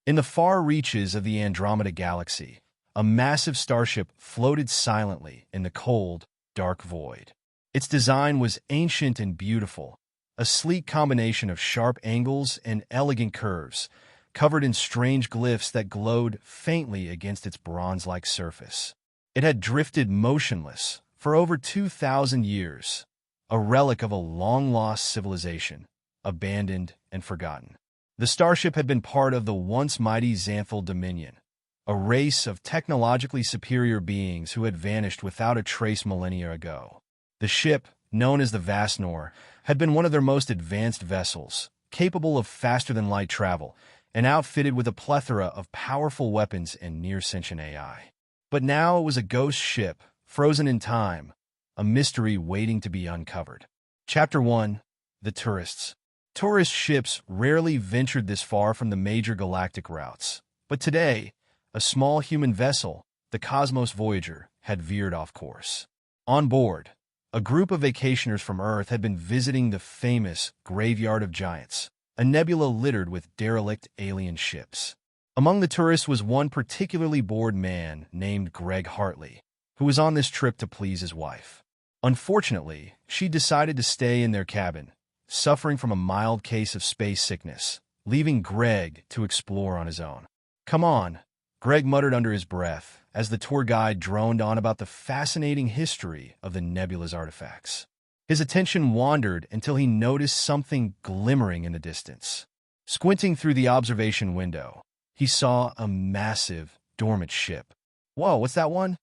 In the far reaches of the Andromeda galaxy, a massive starship floated silently in the cold, dark void. Its design was ancient and beautiful, a sleek combination of sharp angles and elegant curves, covered in strange glyphs that glowed faintly against its bronze-like surface. It had drifted motionless for over 2,000 years, a relic of a long-lost civilization, abandoned and forgotten. The starship had been part of the once mighty Xanthel Dominion, a race of technologically superior beings who had vanished without a trace millennia ago. The ship, known as the Vas'nor, had been one of their most advanced vessels, capable of faster-than-light travel, and outfitted with a plethora of powerful weapons and near-sentient AI. But now it was a ghost ship, frozen in time, a mystery waiting to be uncovered. Chapter 1. The Tourists. Tourist ships rarely ventured this far from the major galactic routes, but today, a small human vessel, the Cosmos Voyager, had veered off course. On board, a group of vacationers from Earth had been visiting the famous Graveyard of Giants, a nebula littered with derelict alien ships. Among the tourists was one particularly bored man named Greg Hartley, who was on this trip to please his wife. Unfortunately, she decided to stay in their cabin, suffering from a mild case of space sickness, leaving Greg to explore on his own. "Come on," Greg muttered under his breath as the tour guide droned on about the fascinating history of the nebula's artifacts. His attention wandered until he noticed something glimmering in the distance. Squinting through the observation window, he saw a massive, dormant ship. "Whoa, what's that one?"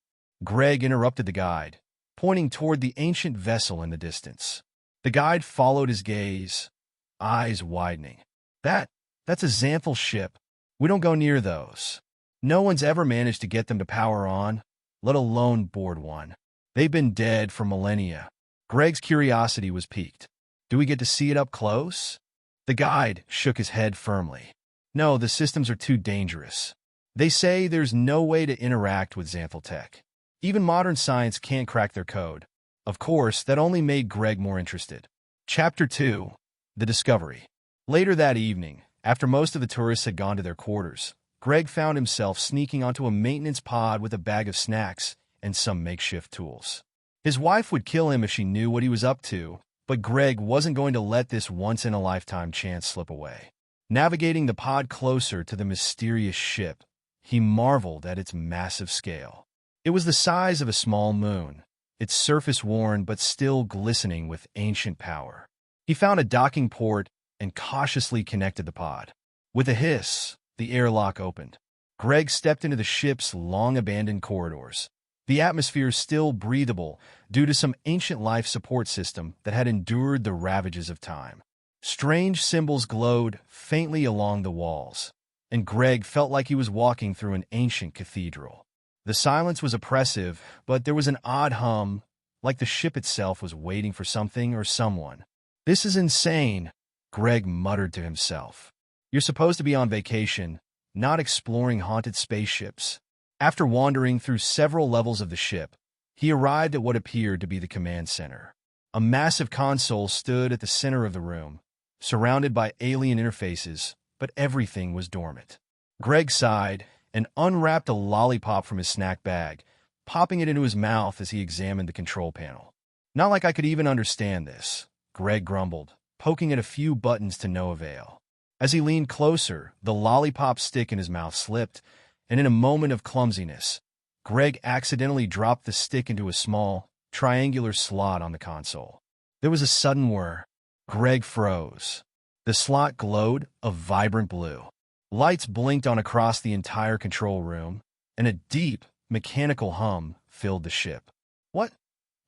Greg interrupted the guide, pointing toward the ancient vessel in the distance. The guide followed his gaze, eyes widening. That's a Xanthel ship. We don't go near those. No one's ever managed to get them to power on, let alone board one. They've been dead for millennia." Greg's curiosity was piqued. "Do we get to see it up close?" The guide shook his head firmly. "No, the systems are too dangerous. They say there's no way to interact with Xanthel tech. Even modern science can't crack their code." Of course, that only made Greg more interested. Chapter 2. The Discovery. Later that evening, after most of the tourists had gone to their quarters, Greg found himself sneaking onto a maintenance pod with a bag of snacks and some makeshift tools. His wife would kill him if she knew what he was up to, but Greg wasn't going to let this once-in-a-lifetime chance slip away. Navigating the pod closer to the mysterious ship, he marveled at its massive scale. It was the size of a small moon, its surface worn but still glistening with ancient power. He found a docking port and cautiously connected the pod. With a hiss, the airlock opened. Greg stepped into the ship's long-abandoned corridors. The atmosphere still breathable due to some ancient life support system that had endured the ravages of time. Strange symbols glowed faintly along the walls, and Greg felt like he was walking through an ancient cathedral. The silence was oppressive, but there was an odd hum, like the ship itself was waiting for something or someone. "This is insane," Greg muttered to himself. "You're supposed to be on vacation, not exploring haunted spaceships." After wandering through several levels of the ship, he arrived at what appeared to be the command center. A massive console stood at the center of the room, surrounded by alien interfaces, but everything was dormant. Greg sighed and unwrapped a lollipop from his snack bag, popping it into his mouth as he examined the control panel. "Not like I could even understand this," Greg grumbled, poking at a few buttons to no avail. As he leaned closer, the lollipop stick in his mouth slipped, and in a moment of clumsiness, Greg accidentally dropped the stick into a small, triangular slot on the console. There was a sudden whir. Greg froze. The slot glowed a vibrant blue. Lights blinked on across the entire control room, and a deep, mechanical hum filled the ship. What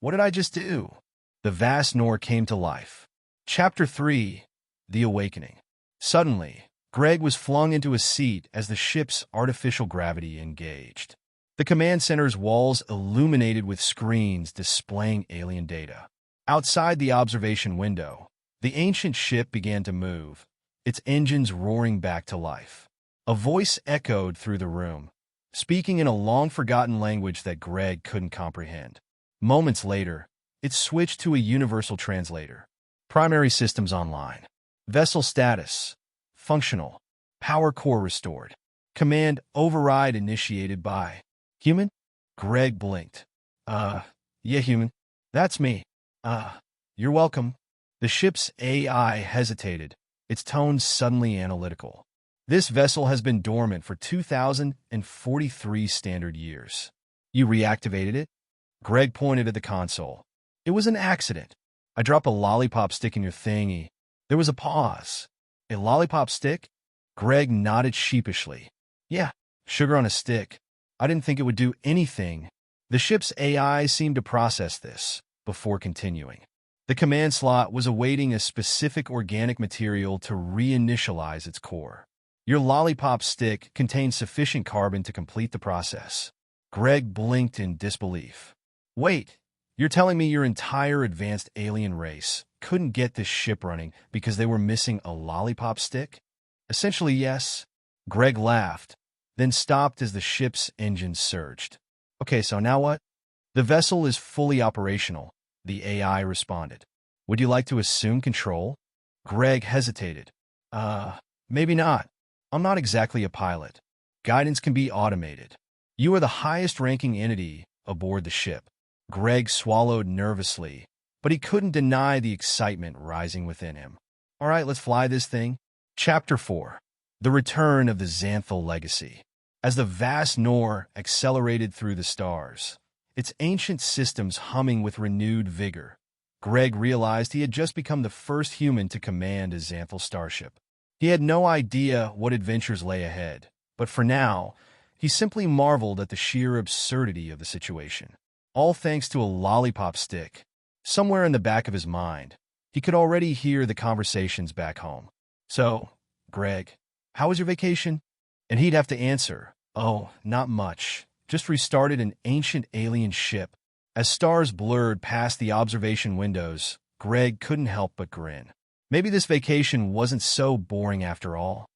did I just do?" The Vas'nor came to life. Chapter 3. The Awakening. Suddenly, Greg was flung into a seat as the ship's artificial gravity engaged. The command center's walls illuminated with screens displaying alien data. Outside the observation window, the ancient ship began to move, its engines roaring back to life. A voice echoed through the room, speaking in a long-forgotten language that Greg couldn't comprehend. Moments later, it switched to a universal translator. Primary systems online. Vessel status: functional. Power core restored. Command override initiated by human? Greg blinked. Yeah, human. That's me. You're welcome. The ship's AI hesitated, its tone suddenly analytical. This vessel has been dormant for 2,043 standard years. You reactivated it? Greg pointed at the console. It was an accident. I dropped a lollipop stick in your thingy. There was a pause. A lollipop stick? Greg nodded sheepishly. Yeah, sugar on a stick. I didn't think it would do anything. The ship's AI seemed to process this before continuing. The command slot was awaiting a specific organic material to reinitialize its core. Your lollipop stick contained sufficient carbon to complete the process. Greg blinked in disbelief. Wait, you're telling me your entire advanced alien race couldn't get this ship running because they were missing a lollipop stick? Essentially, yes. Greg laughed, then stopped as the ship's engine surged. Okay, so now what? The vessel is fully operational, the AI responded. Would you like to assume control? Greg hesitated. Maybe not. I'm not exactly a pilot. Guidance can be automated. You are the highest-ranking entity aboard the ship. Greg swallowed nervously, but he couldn't deny the excitement rising within him. All right, let's fly this thing. Chapter 4. The Return of the Xanthel Legacy. As the Vas'nor accelerated through the stars, its ancient systems humming with renewed vigor, Greg realized he had just become the first human to command a Xanthel starship. He had no idea what adventures lay ahead, but for now, he simply marveled at the sheer absurdity of the situation. All thanks to a lollipop stick. Somewhere in the back of his mind, he could already hear the conversations back home. So, Greg, how was your vacation? And he'd have to answer, oh, not much. Just restarted an ancient alien ship. As stars blurred past the observation windows, Greg couldn't help but grin. Maybe this vacation wasn't so boring after all.